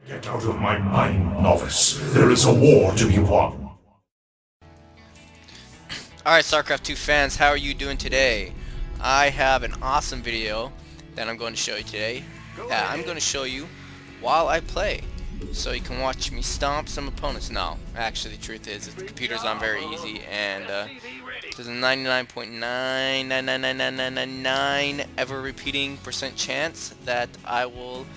Get out of my mind, novice. There is a war to be won. Alright, StarCraft 2 fans, how are you doing today? I have an awesome video that I'm going to show you today. I'm going to show you while I play, so you can watch me stomp some opponents. No, actually the truth is the computer's on very easy, and there's a 99.9999999 ever repeating % chance that I will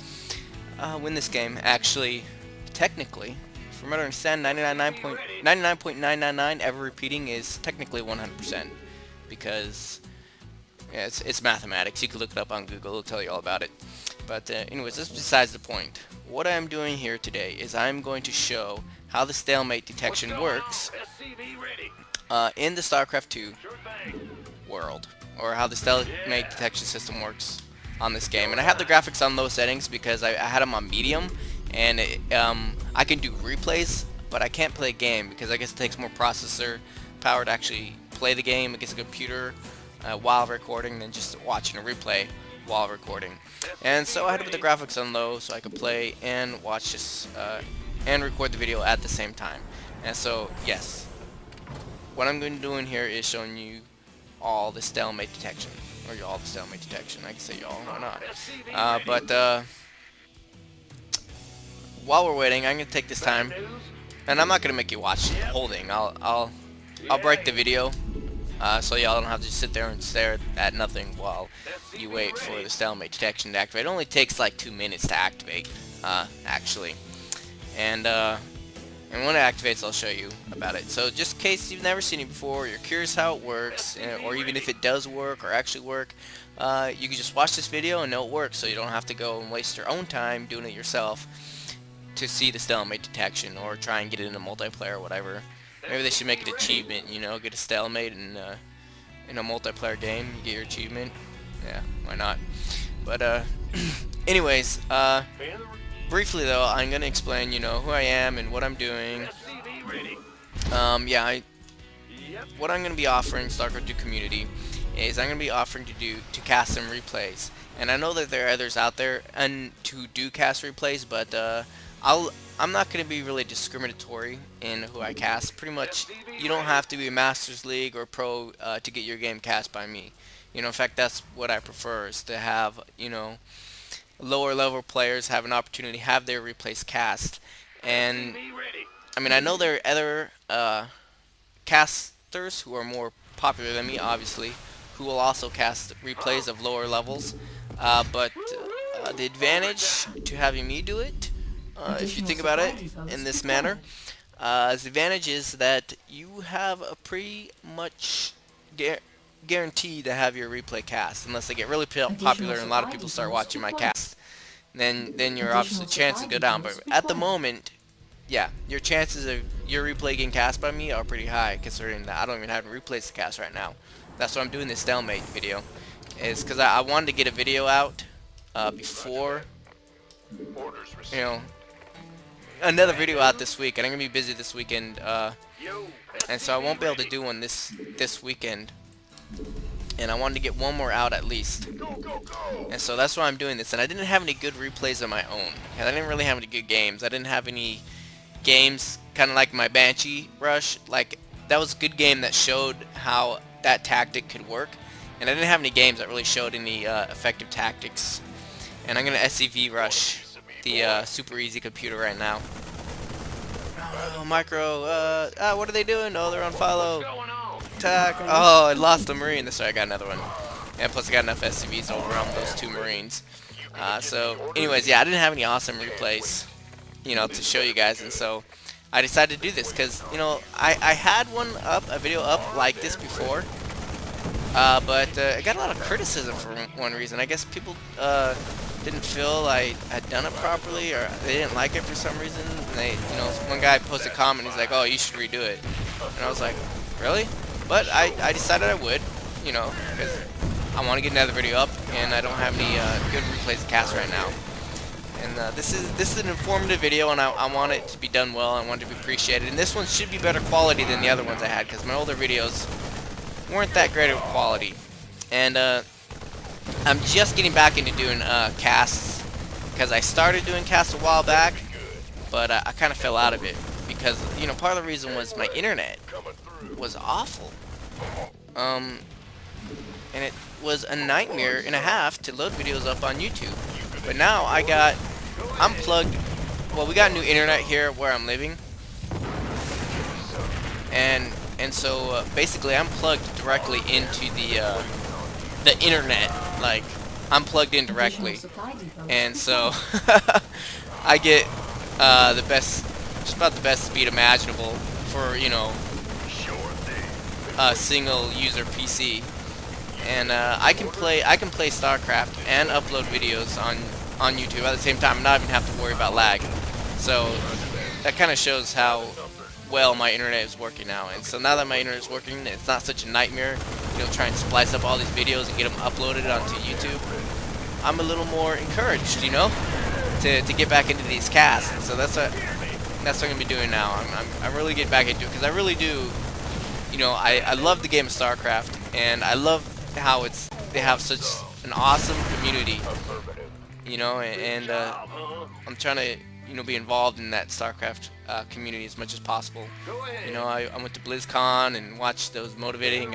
win this game. Actually, technically, from what I understand, 99.999 ever repeating is technically 100%, because yeah, it's mathematics. You can look it up on Google; it'll tell you all about it. But anyways, that's besides the point. What I'm doing here today is I'm going to show how the stalemate detection works in the StarCraft 2 world, or how the stalemate detection system works on this game. And I have the graphics on low settings because I had them on medium, and I can do replays, but I can't play a game because I guess it takes more processor power to actually play the game against a computer while recording than just watching a replay while recording. And so I had to put the graphics on low so I could play and watch this and record the video at the same time. And so yes, what I'm going to do in here is showing you all the stalemate detection, or all the stalemate detection. I can say y'all, why not? But while we're waiting, I'm going to take this time, and I'm not going to make you watch the whole thing. I'll break the video so y'all don't have to just sit there and stare at nothing while you wait for the stalemate detection to activate. It only takes like 2 minutes to activate, actually. And when it activates, I'll show you about it. So just in case you've never seen it before, you're curious how it works, or even if it does work or actually work, you can just watch this video and know it works, so you don't have to go and waste your own time doing it yourself to see the stalemate detection, or try and get it in a multiplayer or whatever. Maybe they should make an achievement, you know, get a stalemate in a multiplayer game, you get your achievement. Yeah, why not? But anyways, briefly though, I'm gonna explain, you know, who I am and what I'm doing. What I'm gonna be offering StarCraft 2 community is I'm gonna be offering to cast some replays. And I know that there are others out there and to do cast replays, but I'm not going to be really discriminatory in who I cast. Pretty much, you don't have to be a Masters League or Pro to get your game cast by me. You know, in fact, that's what I prefer, is to have, you know, lower level players have an opportunity to have their replays cast. And I mean, I know there are other casters who are more popular than me, obviously, who will also cast replays of lower levels. But the advantage to having me do it, if you think about it in this manner, the advantage is that you have a pretty much guarantee to have your replay cast, unless they get really popular and a lot of people start watching my cast. Then your obviously chances go down. But at the moment, yeah, your chances of your replay getting cast by me are pretty high, considering that I don't even have replays to cast right now. That's why I'm doing this stalemate video, is because I wanted to get a video out before, you know, another video out this week, and I'm gonna be busy this weekend, and so I won't be able to do one this weekend. And I wanted to get one more out at least, and so that's why I'm doing this. And I didn't have any good replays of my own, and I didn't really have any good games. I didn't have any games, kind of like my Banshee Rush. Like, that was a good game that showed how that tactic could work, and I didn't have any games that really showed any effective tactics. And I'm gonna SCV rush the super easy computer right now. Oh, micro, what are they doing? Oh, they're on follow. Attack. Oh, I lost a marine. Sorry, I got another one. And plus I got enough SCVs to overwhelm those 2 marines. So anyways, yeah, I didn't have any awesome replays, you know, to show you guys, and so I decided to do this because, you know, I had a video up like this before, but I got a lot of criticism for one reason. I guess people didn't feel I had done it properly, or they didn't like it for some reason. And they, you know, one guy posted a comment, he's like, "Oh, you should redo it," and I was like, "Really?" But I decided I would, you know, because I want to get another video up, and I don't have any good replays to cast right now. And this is an informative video, and I want it to be done well. I want it to be appreciated, and this one should be better quality than the other ones I had, because my older videos weren't that great of quality. And I'm just getting back into doing casts, because I started doing casts a while back, but I kind of fell out of it because, you know, part of the reason was my internet was awful. And it was a nightmare and a half to load videos up on YouTube. But now I'm plugged. Well, we got new internet here where I'm living, and so basically I'm plugged directly into the internet. Like, I'm plugged in directly, and so I get just about the best speed imaginable for, you know, a single user PC. And I can play StarCraft and upload videos on YouTube at the same time and not even have to worry about lag. So that kind of shows how well my internet is working now. And so now that my internet is working, it's not such a nightmare, you know, trying to splice up all these videos and get them uploaded onto YouTube. I'm a little more encouraged, you know, to get back into these casts. And so that's what I'm gonna be doing now. I'm really getting back into it because I really do. You know, I love the game of StarCraft, and I love how they have such an awesome community. You know, and I'm trying to, you know, be involved in that StarCraft community as much as possible. You know, I went to BlizzCon and watched those motivating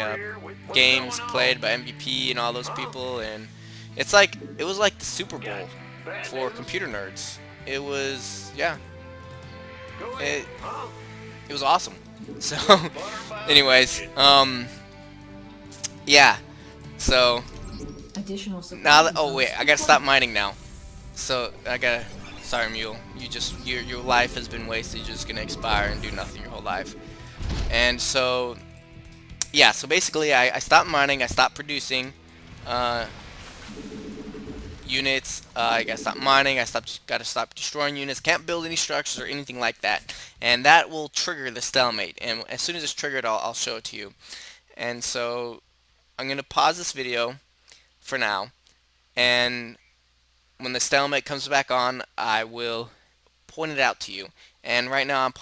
games played by MVP and all those people, and it was like the Super Bowl for computer nerds. It was, yeah, it was awesome. So, anyways, yeah. So now that, oh wait, I gotta stop mining now. So sorry, mule. Your life has been wasted. You're just gonna expire and do nothing your whole life. And so, yeah. So basically, I stopped mining. I stopped producing units. I gotta stop mining. Gotta stop destroying units. Can't build any structures or anything like that. And that will trigger the stalemate. And as soon as it's triggered, I'll show it to you. And so I'm gonna pause this video for now. And when the stalemate comes back on, I will point it out to you. And right now I'm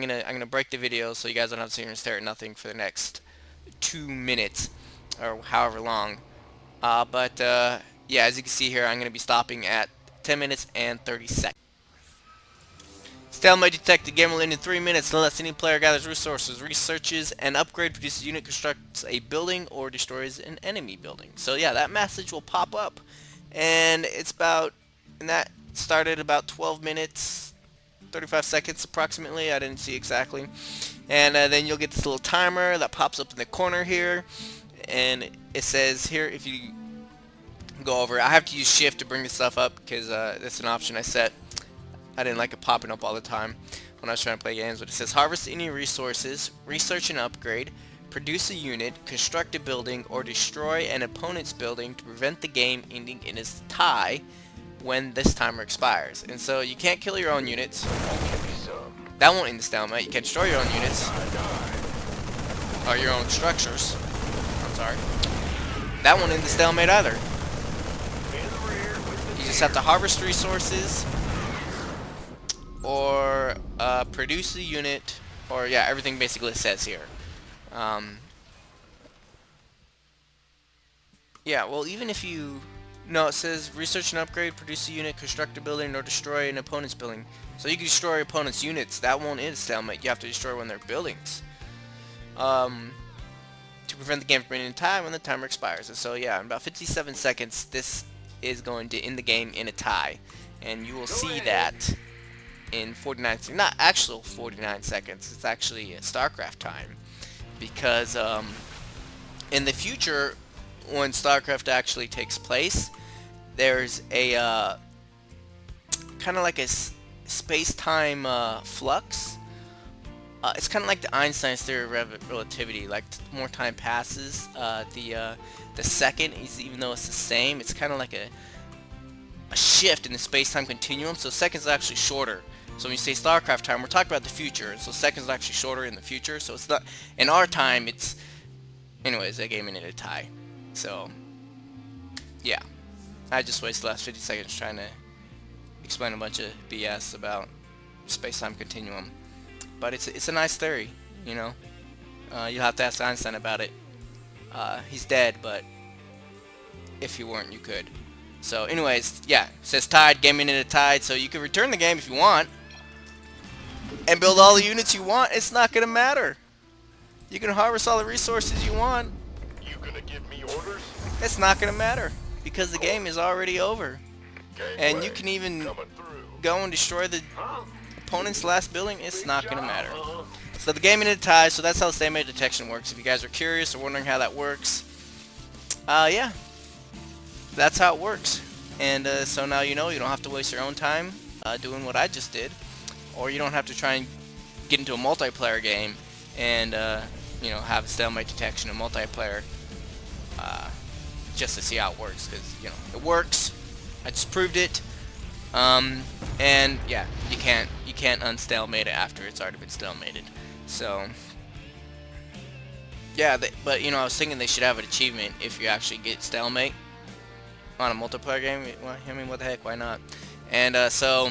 gonna break the video so you guys don't have to sit here and stare at nothing for the next 2 minutes or however long. Yeah, as you can see here, I'm going to be stopping at 10 minutes and 30 seconds. Stalemate detected. Game will end in 3 minutes unless any player gathers resources, researches an upgrade, produces a unit, constructs a building, or destroys an enemy building. So yeah, that message will pop up, and that started about 12 minutes, 35 seconds approximately. I didn't see exactly. And then you'll get this little timer that pops up in the corner here, and it says here if you go over. I have to use shift to bring this stuff up because that's an option I set. I didn't like it popping up all the time when I was trying to play games, but it says harvest any resources, research an upgrade, produce a unit, construct a building, or destroy an opponent's building to prevent the game ending in a tie when this timer expires. And so you can't kill your own units. That won't end the stalemate. You can't destroy your own units or your own structures. I'm sorry. That won't end the stalemate either. You just have to harvest resources or produce a unit, or yeah, everything basically says here. Yeah, well, even if you... No, it says research and upgrade, produce a unit, construct a building, or destroy an opponent's building. So you can destroy opponent's units. That won't end stalemate. You have to destroy one of their buildings. To prevent the game from ending in time when the timer expires. And so yeah, in about 57 seconds, this is going to end the game in a tie. And you will see that in 49 seconds. Not actual 49 seconds. It's actually StarCraft time. Because in the future, when StarCraft actually takes place, there's a kind of like a space-time flux. It's kind of like the Einstein's theory of relativity. Like, more time passes, the second is, even though it's the same, it's kind of like a shift in the space-time continuum. So seconds are actually shorter. So when you say StarCraft time, we're talking about the future. So seconds are actually shorter in the future. So it's not in our time. It's anyways. That game ended a tie. So yeah, I just wasted the last 50 seconds trying to explain a bunch of BS about space-time continuum. But it's a nice theory, you know. You'll have to ask Einstein about it. He's dead, but if he weren't, you could. So anyways, yeah, it says tied, game ended a tied, so you can return the game if you want. and build all the units you want, it's not gonna matter. You can harvest all the resources you want. You gonna give me orders? It's not gonna matter because the game is already over. And you can even Coming through. go and destroy the opponent's last building. It's not gonna matter. So the game ended ties. So that's how Stalemate Detection works. If you guys are curious or wondering how that works, yeah, that's how it works. And so now you know you don't have to waste your own time doing what I just did, or you don't have to try and get into a multiplayer game and you know, have Stalemate Detection and multiplayer just to see how it works, because you know it works. I just proved it. And yeah, you can't unstalemate it after it's already been stalemated. So yeah, but you know, I was thinking they should have an achievement if you actually get stalemate on a multiplayer game. Well, I mean, what the heck, why not? And so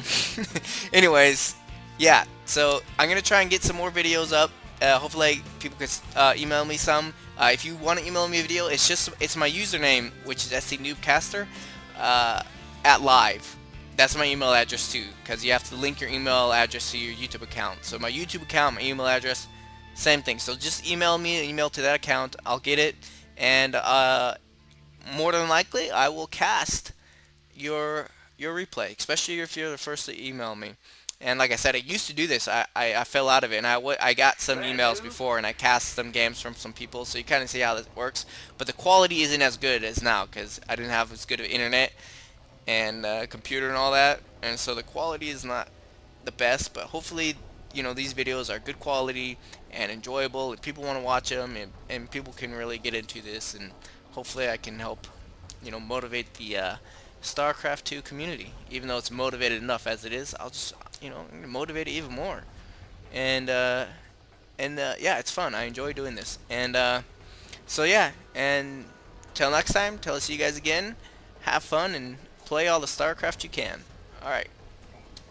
anyways, yeah, so I'm gonna try and get some more videos up. Hopefully people can email me some. If you want to email me a video, it's my username, which is scnoobcaster at live. That's my email address too, because you have to link your email address to your YouTube account. So my YouTube account, my email address, same thing. So just email me an email to that account. I'll get it, and more than likely I will cast your replay, especially if you're the first to email me. And like I said, I used to do this. I fell out of it, and I got some emails before, and I cast some games from some people, so you kind of see how this works. But the quality isn't as good as now, because I didn't have as good of internet and computer and all that, and so the quality is not the best. But hopefully, you know, these videos are good quality and enjoyable, and people want to watch them, and people can really get into this, and hopefully I can help, you know, motivate the StarCraft 2 community. Even though it's motivated enough as it is, I'll just, you know, motivate it even more. And yeah, it's fun. I enjoy doing this. And so yeah, and till next time, till I see you guys again, have fun and play all the StarCraft you can. Alright,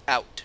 out.